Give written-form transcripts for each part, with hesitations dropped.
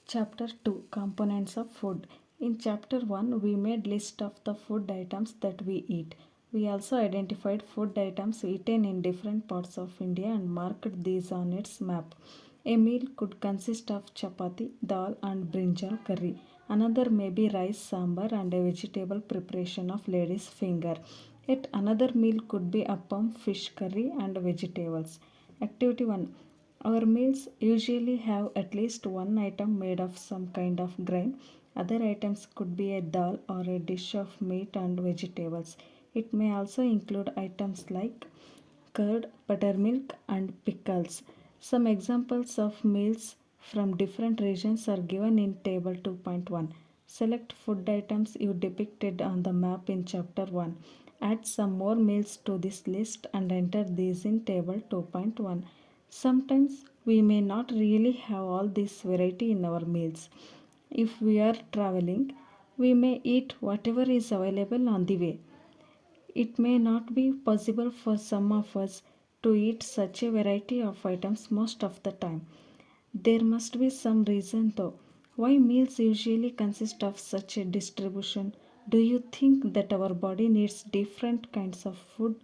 Chapter 2 Components of Food. In Chapter 1, we made list of the food items that we eat. We also identified food items eaten in different parts of India and marked these on its map. A meal could consist of chapati, dal, and brinjal curry. Another may be rice, sambar, and a vegetable preparation of lady's finger. Yet another meal could be appam, fish curry, and vegetables. Activity 1. Our meals usually have at least one item made of some kind of grain. Other items could be a dal or a dish of meat and vegetables. It may also include items like curd, buttermilk, and pickles. Some examples of meals from different regions are given in Table 2.1. Select food items you depicted on the map in Chapter 1. Add some more meals to this list and enter these in Table 2.1. Sometimes we may not really have all this variety in our meals. If we are traveling, we may eat whatever is available on the way. It may not be possible for some of us to eat such a variety of items most of the time. There must be some reason though why meals usually consist of such a distribution. Do you think that our body needs different kinds of food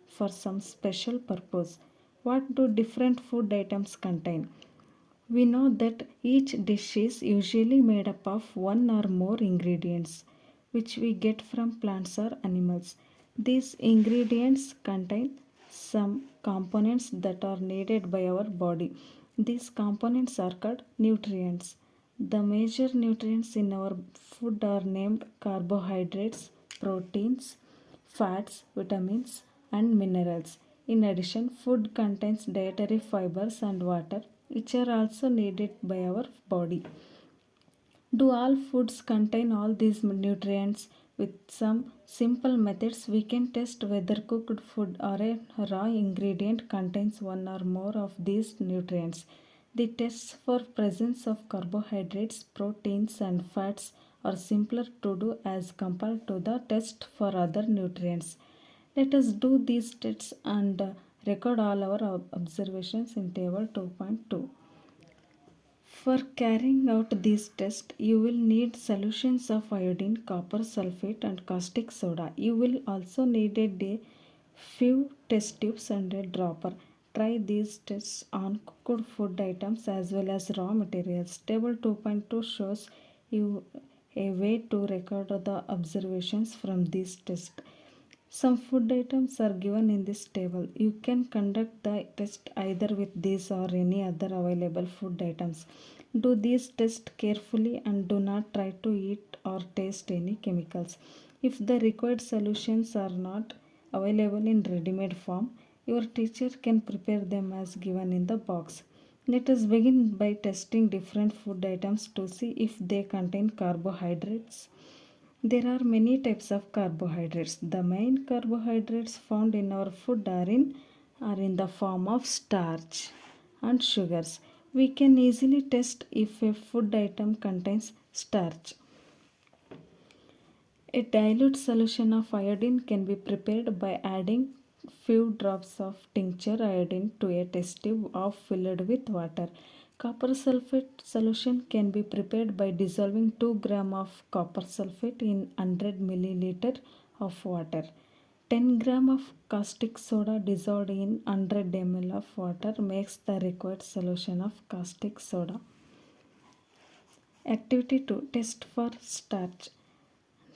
for some special purpose? What do different food items contain? We know that each dish is usually made up of one or more ingredients which we get from plants or animals. These ingredients contain some components that are needed by our body. These components are called nutrients. The major nutrients in our food are named carbohydrates, proteins, fats, vitamins, and minerals. In addition, food contains dietary fibers and water, which are also needed by our body. Do all foods contain all these nutrients? With some simple methods, we can test whether cooked food or a raw ingredient contains one or more of these nutrients. The tests for presence of carbohydrates, proteins, and fats are simpler to do as compared to the test for other nutrients. Let us do these tests and record all our observations in table 2.2. For carrying out these tests, you will need solutions of iodine, copper sulfate, and caustic soda. You will also need a few test tubes and a dropper. Try these tests on cooked food items as well as raw materials. Table 2.2 shows you a way to record the observations from these tests. Some food items are given in this table. You can conduct the test either with these or any other available food items. Do these tests carefully and do not try to eat or taste any chemicals. If the required solutions are not available in ready-made form, your teacher can prepare them as given in the box. Let us begin by testing different food items to see if they contain carbohydrates. There are many types of carbohydrates. The main carbohydrates found in our food are in the form of starch and sugars. We can easily test if a food item contains starch. A dilute solution of iodine can be prepared by adding few drops of tincture iodine to a test tube filled with water. Copper sulfate solution can be prepared by dissolving 2 gram of copper sulfate in 100 milliliter of water. 10 gram of caustic soda dissolved in 100 ml of water makes the required solution of caustic soda. Activity 2. Test for starch.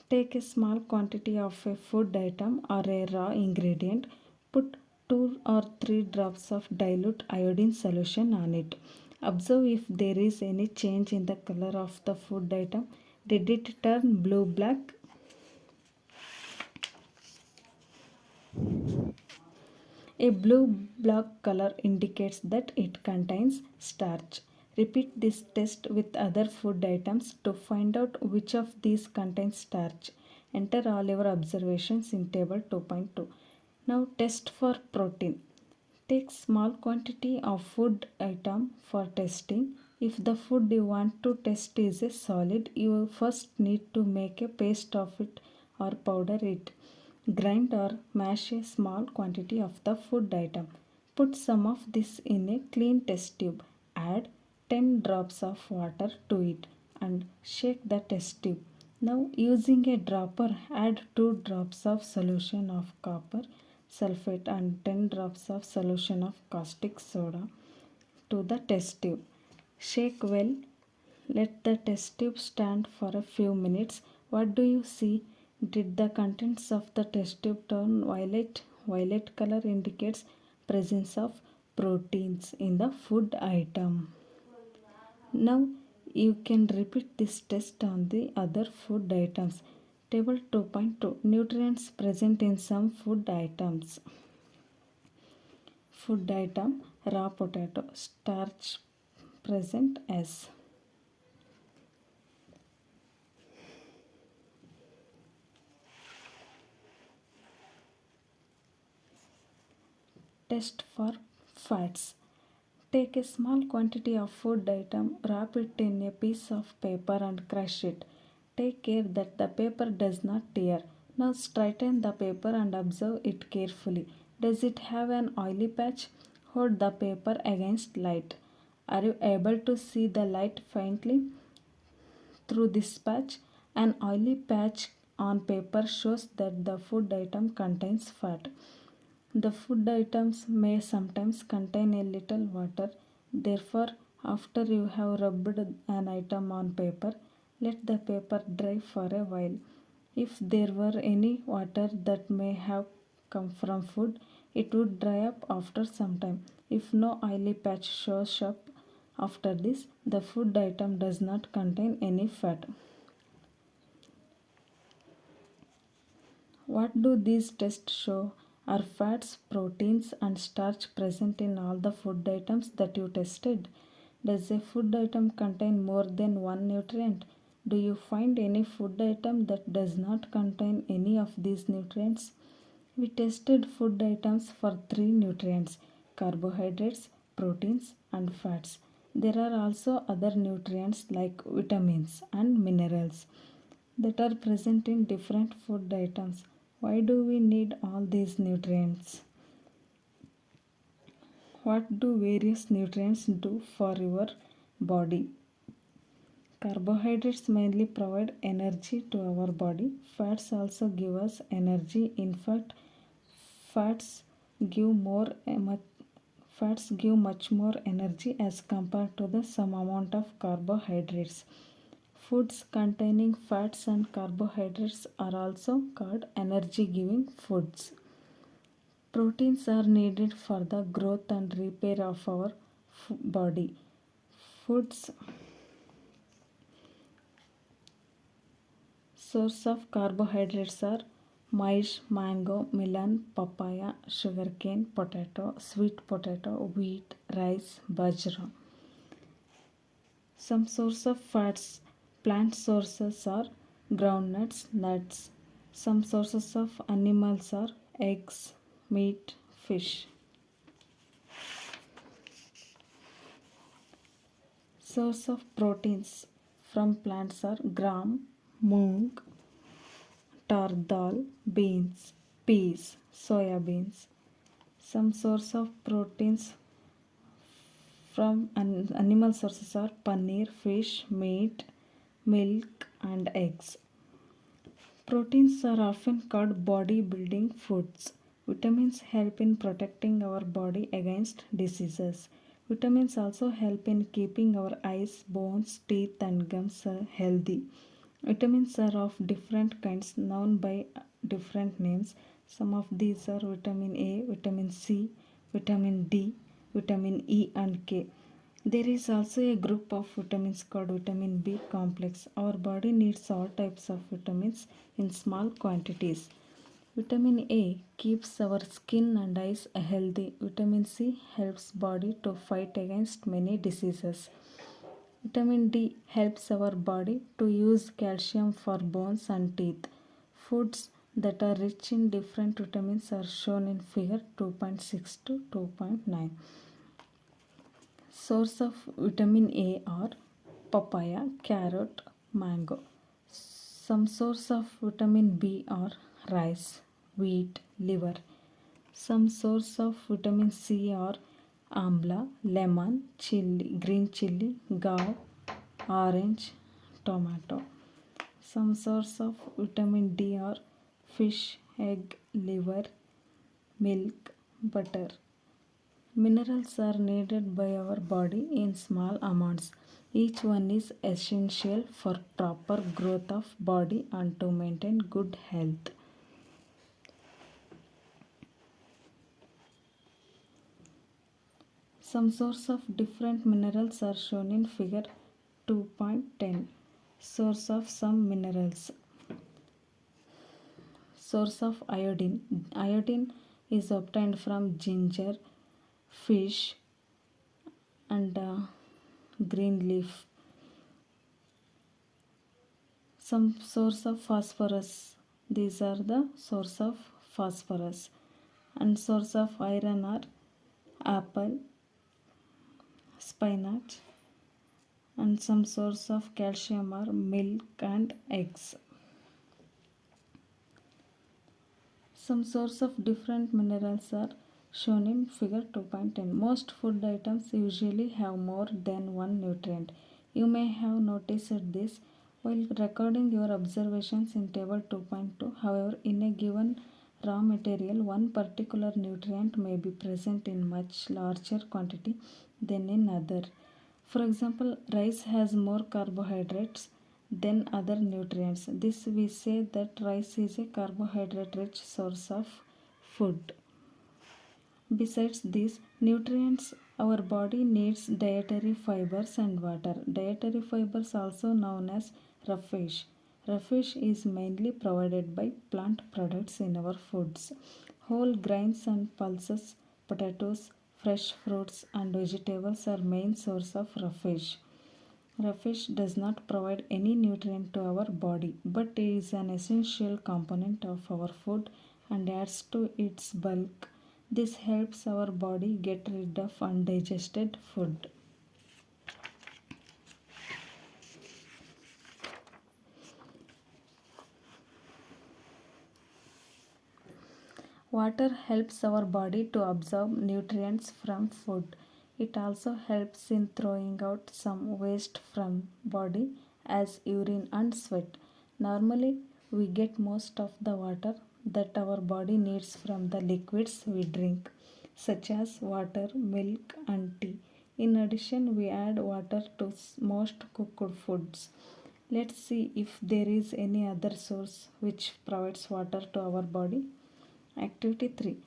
Take a small quantity of a food item or a raw ingredient. Put 2 or 3 drops of dilute iodine solution on it. Observe if there is any change in the color of the food item. Did it turn blue black? A blue black color indicates that it contains starch. Repeat this test with other food items to find out which of these contains starch. Enter all your observations in table 2.2. Now test for protein. Take small quantity of food item for testing. If the food you want to test is a solid, you first need to make a paste of it or powder it. Grind or mash a small quantity of the food item. Put some of this in a clean test tube. Add 10 drops of water to it and shake the test tube. Now using a dropper, add 2 drops of solution of copper sulfate and 10 drops of solution of caustic soda to the test tube. Shake well. Let the test tube stand for a few minutes. What do you see? Did the contents of the test tube turn violet? Violet color indicates presence of proteins in the food item. Now you can repeat this test on the other food items. Table 2.2 Nutrients present in some food items. Food item raw potato, starch present as. Test for fats. Take a small quantity of food item, wrap it in a piece of paper and crush it. Take care that the paper does not tear. Now straighten the paper and observe it carefully. Does it have an oily patch? Hold the paper against light. Are you able to see the light faintly through this patch? An oily patch on paper shows that the food item contains fat. The food items may sometimes contain a little water. Therefore, after you have rubbed an item on paper, let the paper dry for a while. If there were any water that may have come from food, it would dry up after some time. If no oily patch shows up after this, the food item does not contain any fat. What do these tests show? Are fats, proteins, and starch present in all the food items that you tested? Does a food item contain more than one nutrient? Do you find any food item that does not contain any of these nutrients? We tested food items for 3 nutrients: carbohydrates, proteins, and fats. There are also other nutrients like vitamins and minerals that are present in different food items. Why do we need all these nutrients? What do various nutrients do for your body? Carbohydrates mainly provide energy to our body. Fats also give us energy. In fact, fats give more fats give much more energy as compared to the some amount of carbohydrates. Foods containing fats and carbohydrates are also called energy giving foods. Proteins are needed for the growth and repair of our body. Foods source of carbohydrates are maize, mango, melon, papaya, sugarcane, potato, sweet potato, wheat, rice, bajra. Some source of fats, plant sources are groundnuts, nuts. Some sources of animals are eggs, meat, fish. Source of proteins from plants are gram, moong, tar dal, beans, peas, soya beans. Some source of proteins from animal sources are paneer, fish, meat, milk, and eggs. Proteins are often called body building foods. Vitamins help in protecting our body against diseases. Vitamins also help in keeping our eyes, bones, teeth, and gums healthy. Vitamins are of different kinds known by different names. Some of these are vitamin A, vitamin C, vitamin D, vitamin E, and K. There is also a group of vitamins called vitamin B complex. Our body needs all types of vitamins in small quantities. Vitamin A keeps our skin and eyes healthy. Vitamin C helps body to fight against many diseases. Vitamin D helps our body to use calcium for bones and teeth. Foods that are rich in different vitamins are shown in figure 2.6 to 2.9. Source of vitamin A are papaya, carrot, mango. Some source of vitamin B are rice, wheat, liver. Some source of vitamin C are amla, lemon, chili, green chili, gav, orange, tomato. Some source of vitamin D are fish, egg, liver, milk, butter. Minerals are needed by our body in small amounts. Each one is essential for proper growth of body and to maintain good health. Some source of different minerals are shown in figure 2.10. Source of some minerals. Source of iodine. Iodine is obtained from ginger, fish, and green leaf. Some source of phosphorus. These are the source of phosphorus. And source of iron are apple, spinach, and some source of calcium are milk and eggs. Some source of different minerals are shown in figure 2.10. Most food items usually have more than one nutrient. You may have noticed this while recording your observations in table 2.2. However, in a given raw material, one particular nutrient may be present in much larger quantity than in other. For example, rice has more carbohydrates than other nutrients. This we say that rice is a carbohydrate rich source of food. Besides these nutrients, our body needs dietary fibers and water. Dietary fibers, also known as roughage. Roughage is mainly provided by plant products in our foods. Whole grains and pulses, potatoes, fresh fruits, and vegetables are main source of roughage. Roughage does not provide any nutrient to our body, but is an essential component of our food and adds to its bulk. This helps our body get rid of undigested food. Water helps our body to absorb nutrients from food. It also helps in throwing out some waste from body as urine and sweat. Normally, we get most of the water that our body needs from the liquids we drink, such as water, milk, and tea. In addition, we add water to most cooked foods. Let's see if there is any other source which provides water to our body. Activity 3.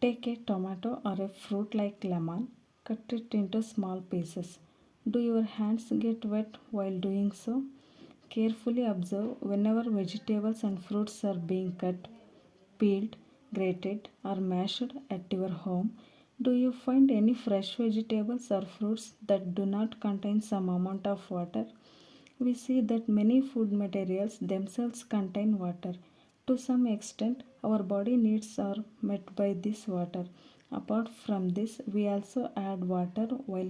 Take a tomato or a fruit like lemon, cut it into small pieces. Do your hands get wet while doing so? Carefully observe whenever vegetables and fruits are being cut, peeled, grated, or mashed at your home. Do you find any fresh vegetables or fruits that do not contain some amount of water? We see that many food materials themselves contain water. To some extent, our body needs are met by this water. Apart from this, we also add water while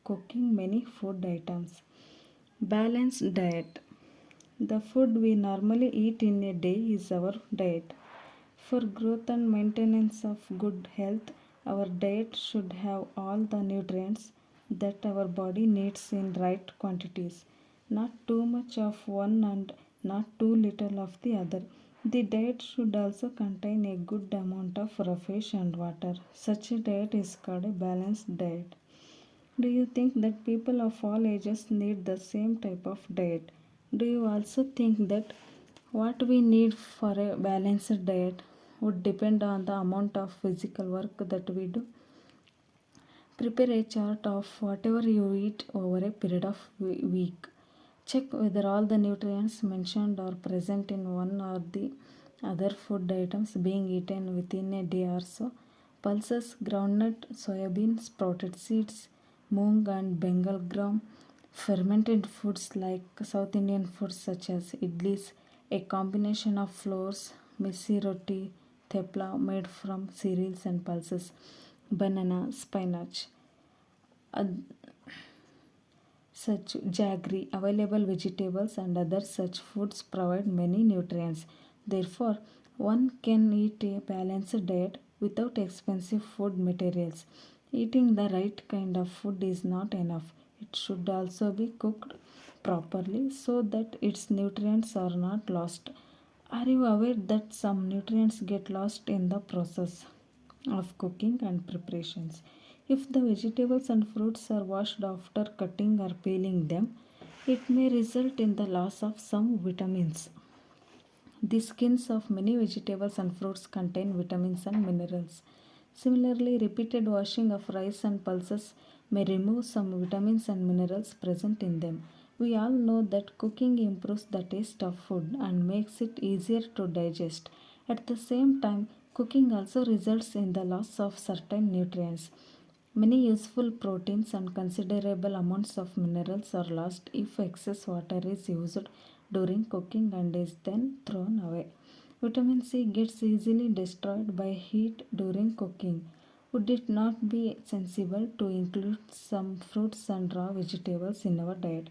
cooking many food items. Balanced diet. The food we normally eat in a day is our diet. For growth and maintenance of good health, our diet should have all the nutrients that our body needs in right quantities. Not too much of one and not too little of the other. The diet should also contain a good amount of fish and water. Such a diet is called a balanced diet. Do you think that people of all ages need the same type of diet? Do you also think that what we need for a balanced diet would depend on the amount of physical work that we do? Prepare a chart of whatever you eat over a period of week. Check whether all the nutrients mentioned are present in one or the other food items being eaten within a day or so. Pulses, groundnut, soybean, sprouted seeds, moong and Bengal gram, fermented foods like South Indian foods such as idlis, a combination of flours, misi roti, thepla made from cereals and pulses, banana, spinach. Such jaggery, available vegetables and other such foods provide many nutrients. Therefore, one can eat a balanced diet without expensive food materials. Eating the right kind of food is not enough. It should also be cooked properly so that its nutrients are not lost. Are you aware that some nutrients get lost in the process of cooking and preparations? If the vegetables and fruits are washed after cutting or peeling them, it may result in the loss of some vitamins. The skins of many vegetables and fruits contain vitamins and minerals. Similarly, repeated washing of rice and pulses may remove some vitamins and minerals present in them. We all know that cooking improves the taste of food and makes it easier to digest. At the same time, cooking also results in the loss of certain nutrients. Many useful proteins and considerable amounts of minerals are lost if excess water is used during cooking and is then thrown away. Vitamin C gets easily destroyed by heat during cooking. Would it not be sensible to include some fruits and raw vegetables in our diet?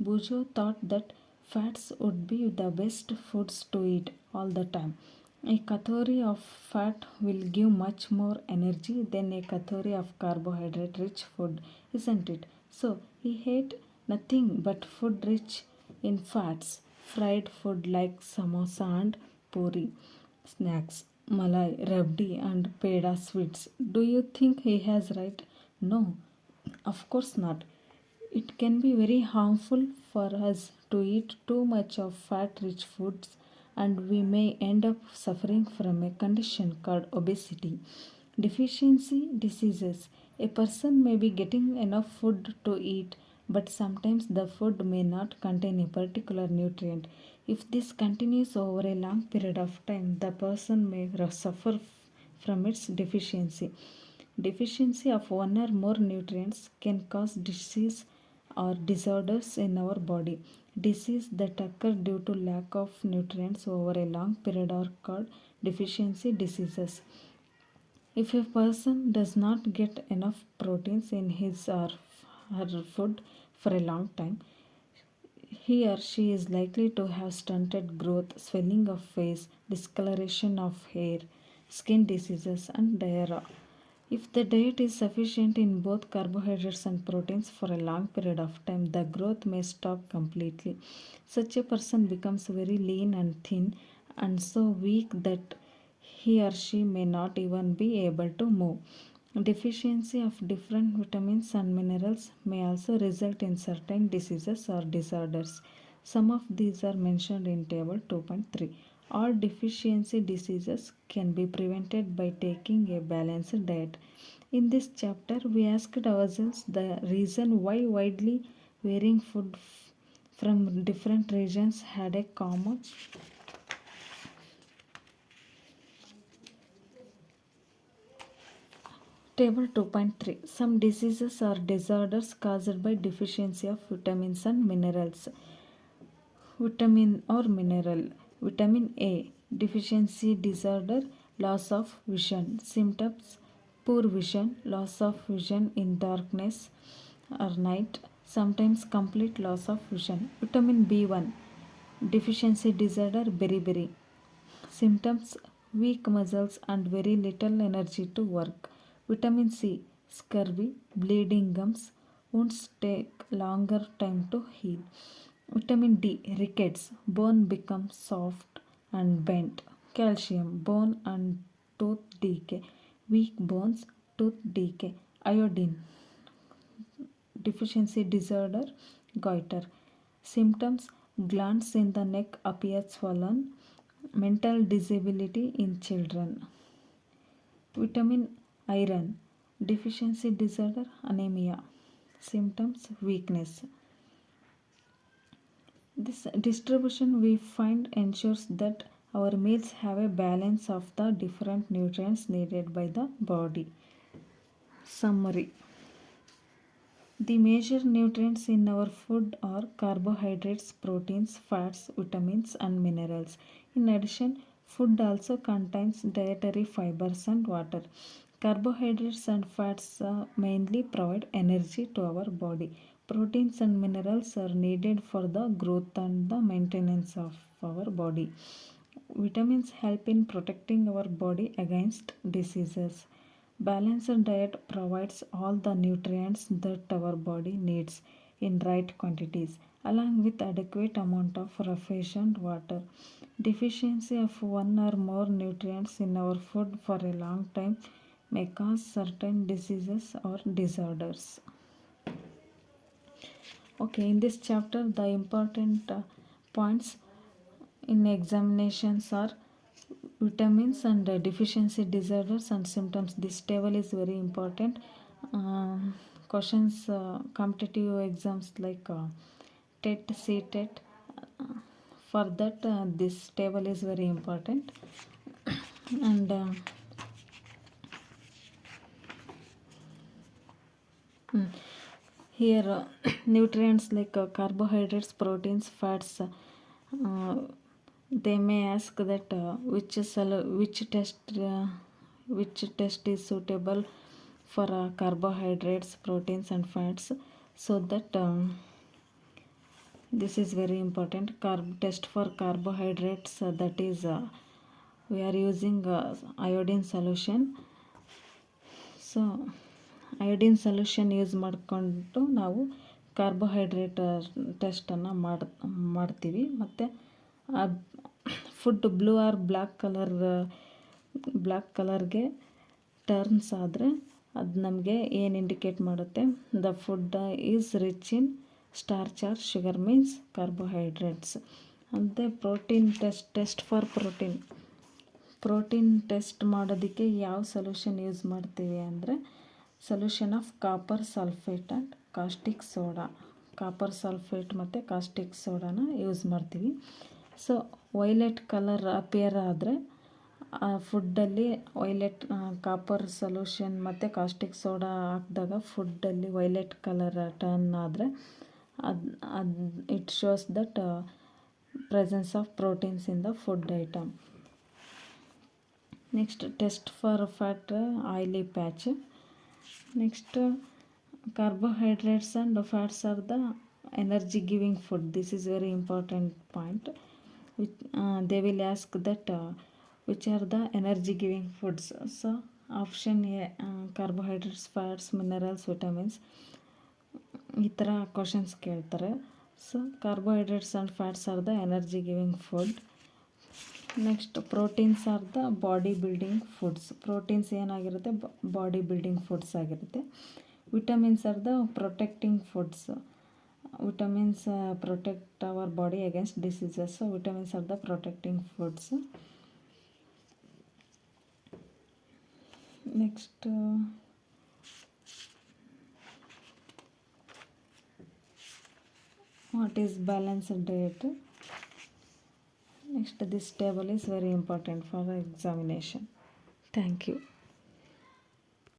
Bujo thought that fats would be the best foods to eat all the time. A calorie of fat will give much more energy than a calorie of carbohydrate rich food, isn't it? So he ate nothing but food rich in fats, fried food like samosa and puri, snacks, malai, rabdi, and peda sweets. Do you think he has right? No, of course not. It can be very harmful for us to eat too much of fat rich foods, and we may end up suffering from a condition called obesity. Deficiency diseases. A person may be getting enough food to eat, but sometimes the food may not contain a particular nutrient. If this continues over a long period of time, the person may suffer from its deficiency. Deficiency of one or more nutrients can cause disease or disorders in our body. Disease that occur due to lack of nutrients over a long period are called deficiency diseases. If a person does not get enough proteins in his or her food for a long time, he or she is likely to have stunted growth, swelling of face, discoloration of hair, skin diseases, and diarrhea. If the diet is sufficient in both carbohydrates and proteins for a long period of time, the growth may stop completely. Such a person becomes very lean and thin and so weak that he or she may not even be able to move. Deficiency of different vitamins and minerals may also result in certain diseases or disorders. Some of these are mentioned in table 2.3. All deficiency diseases can be prevented by taking a balanced diet. In this chapter, we asked ourselves the reason why widely varying food from different regions had a common. Table 2.3. Some diseases or disorders caused by deficiency of vitamins and minerals. Vitamin or mineral. Vitamin A. Deficiency disorder, loss of vision. Symptoms: poor vision, loss of vision in darkness or night, sometimes complete loss of vision. Vitamin B1. Deficiency disorder, beriberi. Symptoms: weak muscles and very little energy to work. Vitamin C, scurvy, bleeding gums, wounds take longer time to heal. Vitamin D, rickets, bone becomes soft and bent. Calcium, bone and tooth decay, weak bones, tooth decay. Iodine, deficiency disorder, goiter. Symptoms: glands in the neck appear swollen, mental disability in children. Vitamin iron, deficiency disorder, anemia. Symptoms: weakness. This distribution we find ensures that our meals have a balance of the different nutrients needed by the body. Summary: the major nutrients in our food are carbohydrates, proteins, fats, vitamins, and minerals. In addition, food also contains dietary fibers and water. Carbohydrates and fats mainly provide energy to our body. Proteins and minerals are needed for the growth and the maintenance of our body. Vitamins help in protecting our body against diseases. Balanced diet provides all the nutrients that our body needs in right quantities, along with adequate amount of sufficient water. Deficiency of one or more nutrients in our food for a long time may cause certain diseases or disorders. Okay, in this chapter, the important points in examinations are vitamins and deficiency disorders and symptoms. This table is very important. Questions, competitive exams like TET, CTET, for that this table is very important. And here nutrients like carbohydrates, proteins, fats, they may ask that which test is suitable for carbohydrates, proteins and fats, so that this is very important. Test for carbohydrates, that is we are using iodine solution. So iodine solution use ಮಾಡಿಕೊಂಡು ನಾವು carbohydrate ಟೆಸ್ಟನ್ನು ಮಾಡ್ತೀವಿ. ಮತ್ತು food blue or black ಕಲರ್ಗೆ turns ಆದರೆ ಅದು ನಮಗೆ ಏನು ಇಂಡಿಕೇಟ್ ಮಾಡುತ್ತೆ, the food is rich in starch or sugar means carbohydrates. ಮತ್ತು protein test for protein test ಮಾಡೋದಕ್ಕೆ ಯಾವ ಸೊಲ್ಯೂಷನ್ ಯೂಸ್ ಮಾಡ್ತೀವಿ ಅಂದರೆ solution of copper sulphate and caustic soda. Copper sulphate ಮತ್ತು ಕಾಸ್ಟಿಕ್ ಸೋಡಾನ ಯೂಸ್ ಮಾಡ್ತೀವಿ. ಸೊ ವೈಲೆಟ್ ಕಲರ್ ಅಪಿಯರ್ ಆದರೆ ಆ ಫುಡ್ಡಲ್ಲಿ ಕಾಪರ್ ಸೊಲ್ಯೂಷನ್ ಮತ್ತು ಕಾಸ್ಟಿಕ್ ಸೋಡಾ ಹಾಕಿದಾಗ ಫುಡ್ಡಲ್ಲಿ ವೈಲೆಟ್ ಕಲರ್ ಟರ್ನ್ ಆದರೆ ಅದು it shows that presence of proteins in the food item. Next test for fat, oily patch. Next carbohydrates and fats are the energy giving food. This is very important point. They will ask that which are the energy giving foods. So option A, carbohydrates, fats, minerals, vitamins. ಈ ಥರ questions ಕೇಳ್ತಾರೆ. So carbohydrates and fats are the energy giving food. Next proteins are the body building foods. Proteins ಏನಾಗಿರುತ್ತೆ, body building foods ಆಗಿರುತ್ತೆ. Vitamins are the protecting foods. Vitamins protect our body against diseases. Vitamins are the protecting foods. Next what is balanced diet. Next, this table is very important for examination. Thank you.